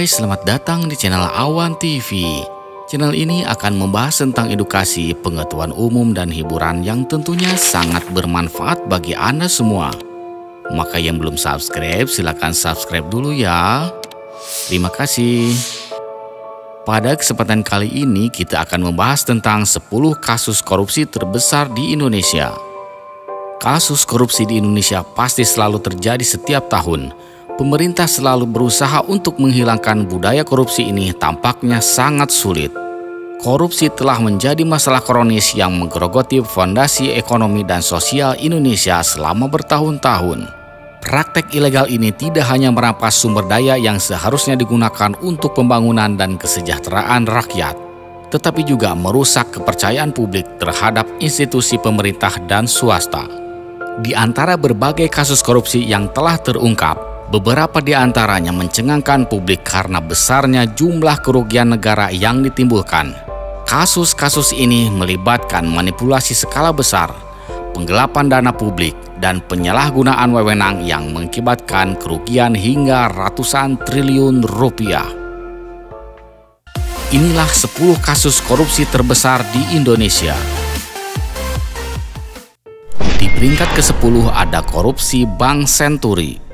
guys, selamat datang di channel Awan TV. Channel ini akan membahas tentang edukasi, pengetahuan umum, dan hiburan yang tentunya sangat bermanfaat bagi Anda semua. Maka yang belum subscribe, silahkan subscribe dulu ya. Terima kasih. Pada kesempatan kali ini kita akan membahas tentang 10 kasus korupsi terbesar di Indonesia. Kasus korupsi di Indonesia pasti selalu terjadi setiap tahun. Pemerintah selalu berusaha untuk menghilangkan budaya korupsi ini tampaknya sangat sulit. Korupsi telah menjadi masalah kronis yang menggerogoti fondasi ekonomi dan sosial Indonesia selama bertahun-tahun. Praktek ilegal ini tidak hanya merampas sumber daya yang seharusnya digunakan untuk pembangunan dan kesejahteraan rakyat, tetapi juga merusak kepercayaan publik terhadap institusi pemerintah dan swasta. Di antara berbagai kasus korupsi yang telah terungkap, beberapa di antaranya mencengangkan publik karena besarnya jumlah kerugian negara yang ditimbulkan. Kasus-kasus ini melibatkan manipulasi skala besar, penggelapan dana publik, dan penyalahgunaan wewenang yang mengakibatkan kerugian hingga ratusan triliun rupiah. Inilah 10 kasus korupsi terbesar di Indonesia. Di peringkat ke-10 ada korupsi Bank Senturi.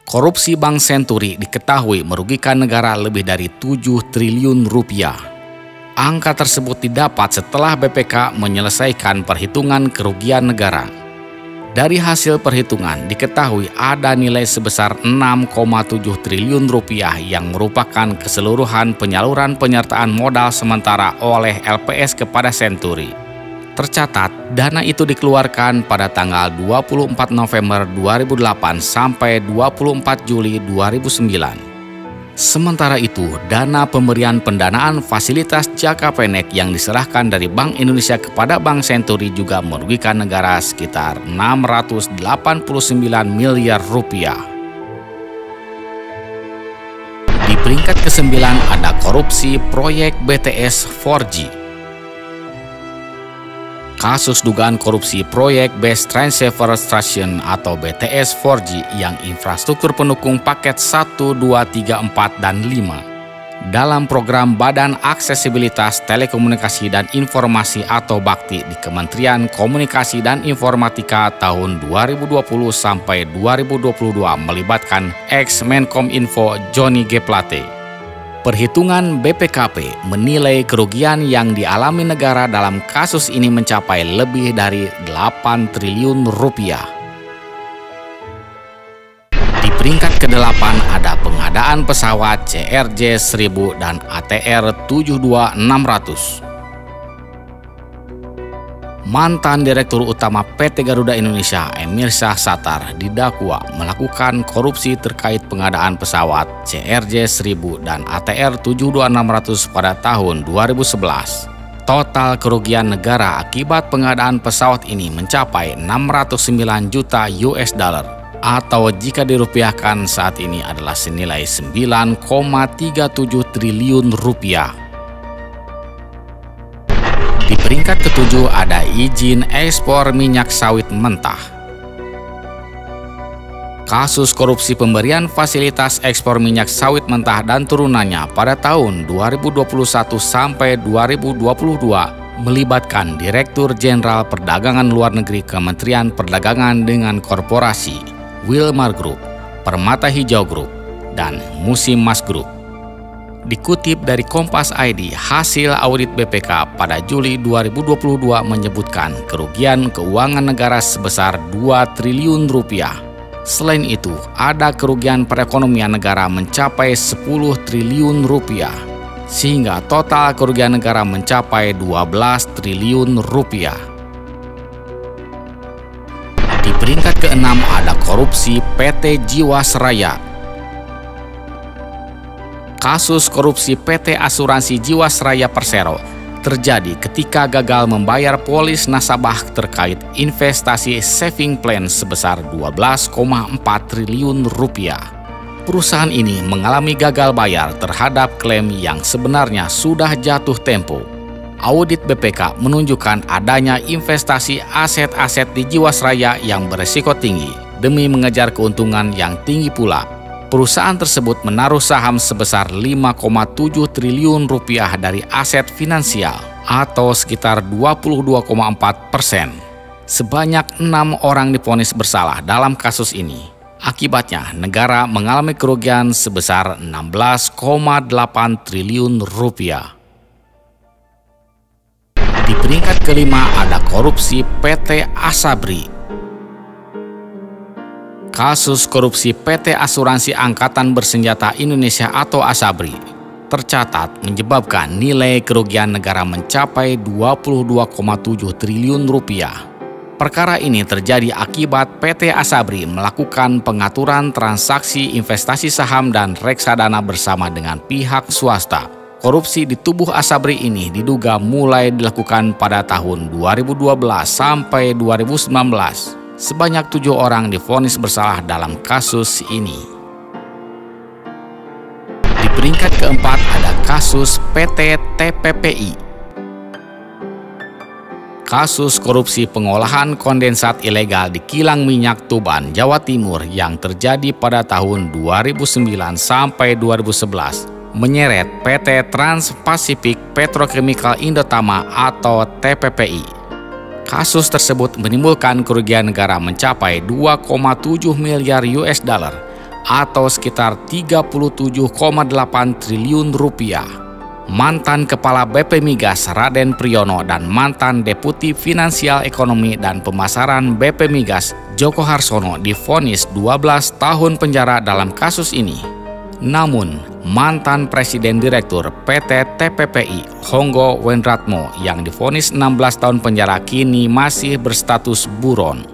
Korupsi Bank Senturi diketahui merugikan negara lebih dari 7 triliun rupiah. Angka tersebut didapat setelah BPK menyelesaikan perhitungan kerugian negara. Dari hasil perhitungan diketahui ada nilai sebesar 6,7 triliun rupiah yang merupakan keseluruhan penyaluran penyertaan modal sementara oleh LPS kepada Senturi. Tercatat, dana itu dikeluarkan pada tanggal 24 November 2008 sampai 24 Juli 2009. Sementara itu, dana pemberian pendanaan fasilitas jangka pendek yang diserahkan dari Bank Indonesia kepada Bank Senturi juga merugikan negara sekitar 689 miliar rupiah. Di peringkat ke-9 ada korupsi proyek BTS 4G. Kasus dugaan korupsi proyek Base Transceiver Station atau BTS 4G yang infrastruktur pendukung paket 1, 2, 3, 4, dan 5 dalam program Badan Aksesibilitas Telekomunikasi dan Informasi atau BAKTI di Kementerian Komunikasi dan Informatika tahun 2020 sampai 2022 melibatkan ex-Menkominfo Johnny G. Plate. Perhitungan BPKP menilai kerugian yang dialami negara dalam kasus ini mencapai lebih dari 8 triliun rupiah. Di peringkat ke-8 ada pengadaan pesawat CRJ-1000 dan ATR 72600. Mantan Direktur Utama PT Garuda Indonesia Emir Syah Sattar didakwa melakukan korupsi terkait pengadaan pesawat CRJ-1000 dan ATR 72600 pada tahun 2011. Total kerugian negara akibat pengadaan pesawat ini mencapai 609 juta US dollar atau jika dirupiahkan saat ini adalah senilai 9,37 triliun rupiah. Di peringkat ke-7 ada izin ekspor minyak sawit mentah. Kasus korupsi pemberian fasilitas ekspor minyak sawit mentah dan turunannya pada tahun 2021 sampai 2022 melibatkan Direktur Jenderal Perdagangan Luar Negeri Kementerian Perdagangan dengan korporasi Wilmar Group, Permata Hijau Group, dan Musim Mas Group. Dikutip dari Kompas ID, hasil audit BPK pada Juli 2022 menyebutkan kerugian keuangan negara sebesar 2 triliun rupiah. Selain itu, ada kerugian perekonomian negara mencapai 10 triliun rupiah, sehingga total kerugian negara mencapai 12 triliun rupiah. Di peringkat ke-6 ada korupsi PT Jiwasraya. Kasus korupsi PT Asuransi Jiwasraya Persero terjadi ketika gagal membayar polis nasabah terkait investasi saving plan sebesar 12,4 triliun rupiah. Perusahaan ini mengalami gagal bayar terhadap klaim yang sebenarnya sudah jatuh tempo. Audit BPK menunjukkan adanya investasi aset-aset di Jiwasraya yang berisiko tinggi demi mengejar keuntungan yang tinggi pula. Perusahaan tersebut menaruh saham sebesar 5,7 triliun rupiah dari aset finansial atau sekitar 22,4%. Sebanyak 6 orang divonis bersalah dalam kasus ini. Akibatnya, negara mengalami kerugian sebesar 16,8 triliun rupiah. Di peringkat kelima ada korupsi PT Asabri. Kasus korupsi PT Asuransi Angkatan Bersenjata Indonesia atau Asabri tercatat menyebabkan nilai kerugian negara mencapai 22,7 triliun rupiah. Perkara ini terjadi akibat PT Asabri melakukan pengaturan transaksi investasi saham dan reksadana bersama dengan pihak swasta. Korupsi di tubuh Asabri ini diduga mulai dilakukan pada tahun 2012 sampai 2019. Sebanyak 7 orang divonis bersalah dalam kasus ini. Di peringkat keempat ada kasus PT TPPI. Kasus korupsi pengolahan kondensat ilegal di kilang minyak Tuban, Jawa Timur yang terjadi pada tahun 2009 sampai 2011 menyeret PT Trans-Pacific Petrochemical Indotama atau TPPI. Kasus tersebut menimbulkan kerugian negara mencapai 2,7 miliar US dollar atau sekitar 37,8 triliun rupiah. Mantan Kepala BP Migas Raden Priyono dan mantan Deputi Finansial Ekonomi dan Pemasaran BP Migas Joko Harsono divonis 12 tahun penjara dalam kasus ini. Namun, mantan Presiden Direktur PT TPPI Honggo Wendratmo yang divonis 16 tahun penjara kini masih berstatus buron.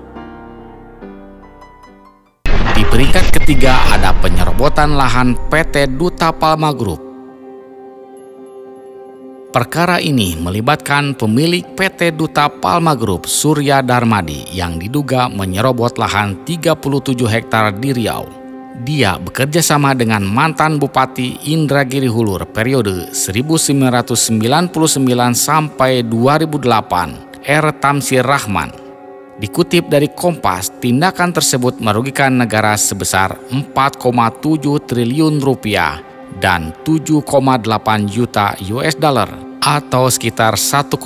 Di peringkat ketiga ada penyerobotan lahan PT Duta Palma Group. Perkara ini melibatkan pemilik PT Duta Palma Group Surya Darmadi yang diduga menyerobot lahan 37 hektar di Riau. Dia bekerja sama dengan mantan Bupati Indragiri Hulur periode 1999 sampai 2008, R. Tamsir Rahman. Dikutip dari Kompas, tindakan tersebut merugikan negara sebesar 4,7 triliun rupiah dan 7,8 juta US dollar atau sekitar 1,27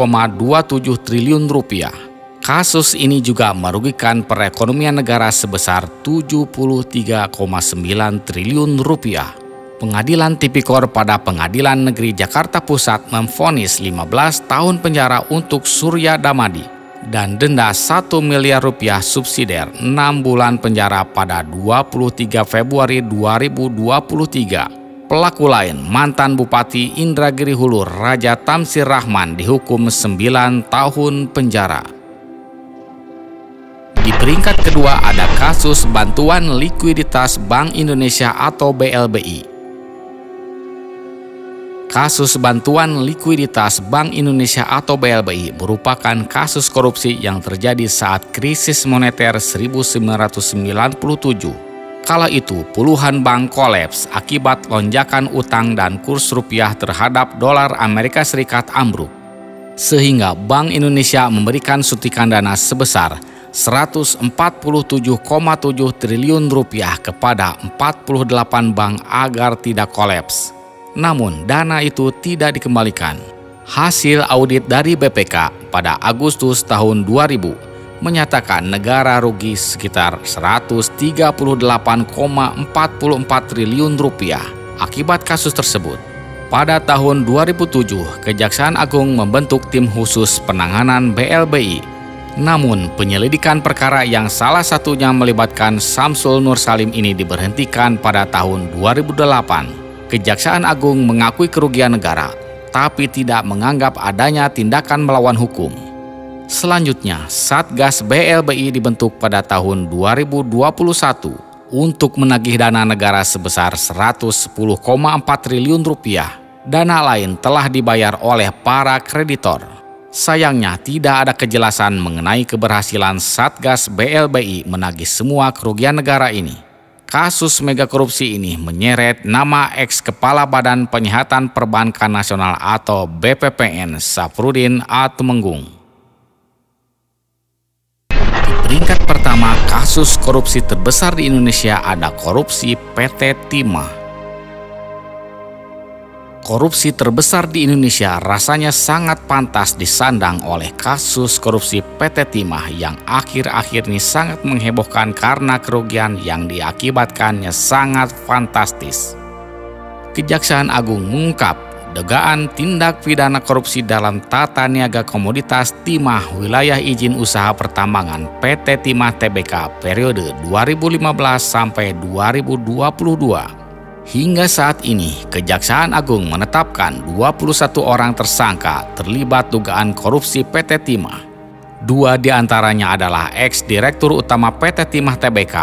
triliun rupiah. Kasus ini juga merugikan perekonomian negara sebesar 73,9 triliun rupiah. Pengadilan Tipikor pada Pengadilan Negeri Jakarta Pusat memvonis 15 tahun penjara untuk Surya Damadi dan denda 1 miliar rupiah subsidiar 6 bulan penjara pada 23 Februari 2023. Pelaku lain, mantan Bupati Indragiri Hulur Raja Tamsir Rahman dihukum 9 tahun penjara. Di peringkat kedua ada kasus bantuan likuiditas Bank Indonesia atau BLBI. Kasus bantuan likuiditas Bank Indonesia atau BLBI merupakan kasus korupsi yang terjadi saat krisis moneter 1997. Kala itu puluhan bank kolaps akibat lonjakan utang dan kurs rupiah terhadap dolar Amerika Serikat ambruk. Sehingga Bank Indonesia memberikan suntikan dana sebesar 147,7 triliun rupiah kepada 48 bank agar tidak kolaps. Namun dana itu tidak dikembalikan. Hasil audit dari BPK pada Agustus tahun 2000 menyatakan negara rugi sekitar 138,44 triliun rupiah akibat kasus tersebut. Pada tahun 2007, Kejaksaan Agung membentuk tim khusus penanganan BLBI. Namun, penyelidikan perkara yang salah satunya melibatkan Samsul Nur Salim ini diberhentikan pada tahun 2008. Kejaksaan Agung mengakui kerugian negara, tapi tidak menganggap adanya tindakan melawan hukum. Selanjutnya, Satgas BLBI dibentuk pada tahun 2021 untuk menagih dana negara sebesar 110,4 triliun rupiah. Dana lain telah dibayar oleh para kreditor. Sayangnya tidak ada kejelasan mengenai keberhasilan Satgas BLBI menagih semua kerugian negara ini. Kasus mega korupsi ini menyeret nama ex-Kepala Badan Penyihatan Perbankan Nasional atau BPPN Safrudin A. Tumenggung. Di peringkat pertama pertama, kasus korupsi terbesar di Indonesia ada korupsi PT Timah. Korupsi terbesar di Indonesia rasanya sangat pantas disandang oleh kasus korupsi PT Timah yang akhir-akhir ini sangat menghebohkan karena kerugian yang diakibatkannya sangat fantastis. Kejaksaan Agung mengungkap dugaan tindak pidana korupsi dalam tata niaga komoditas timah wilayah izin usaha pertambangan PT Timah Tbk periode 2015 sampai 2022. Hingga saat ini, Kejaksaan Agung menetapkan 21 orang tersangka terlibat dugaan korupsi PT Timah. 2 diantaranya adalah ex-direktur utama PT Timah Tbk,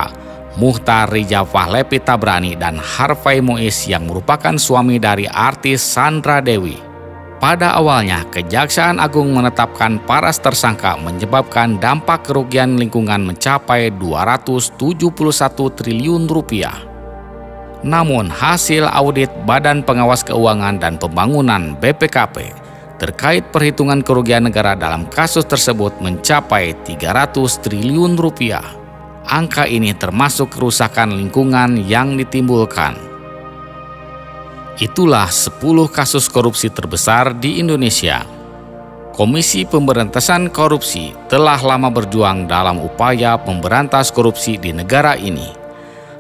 Muhtar Rija Fahlevi Tabrani dan Harvey Muiz yang merupakan suami dari artis Sandra Dewi. Pada awalnya, Kejaksaan Agung menetapkan para tersangka menyebabkan dampak kerugian lingkungan mencapai 271 triliun rupiah. Namun hasil audit Badan Pengawas Keuangan dan Pembangunan BPKP terkait perhitungan kerugian negara dalam kasus tersebut mencapai 300 triliun rupiah. Angka ini termasuk kerusakan lingkungan yang ditimbulkan. Itulah 10 kasus korupsi terbesar di Indonesia. Komisi Pemberantasan Korupsi telah lama berjuang dalam upaya memberantas korupsi di negara ini.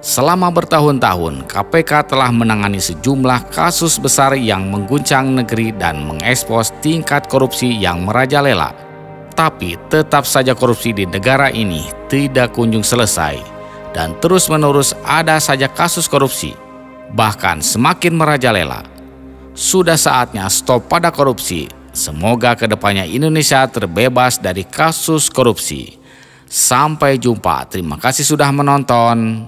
Selama bertahun-tahun, KPK telah menangani sejumlah kasus besar yang mengguncang negeri dan mengekspos tingkat korupsi yang merajalela. Tapi tetap saja korupsi di negara ini tidak kunjung selesai dan terus-menerus ada saja kasus korupsi, bahkan semakin merajalela. Sudah saatnya stop pada korupsi. Semoga kedepannya Indonesia terbebas dari kasus korupsi. Sampai jumpa. Terima kasih sudah menonton.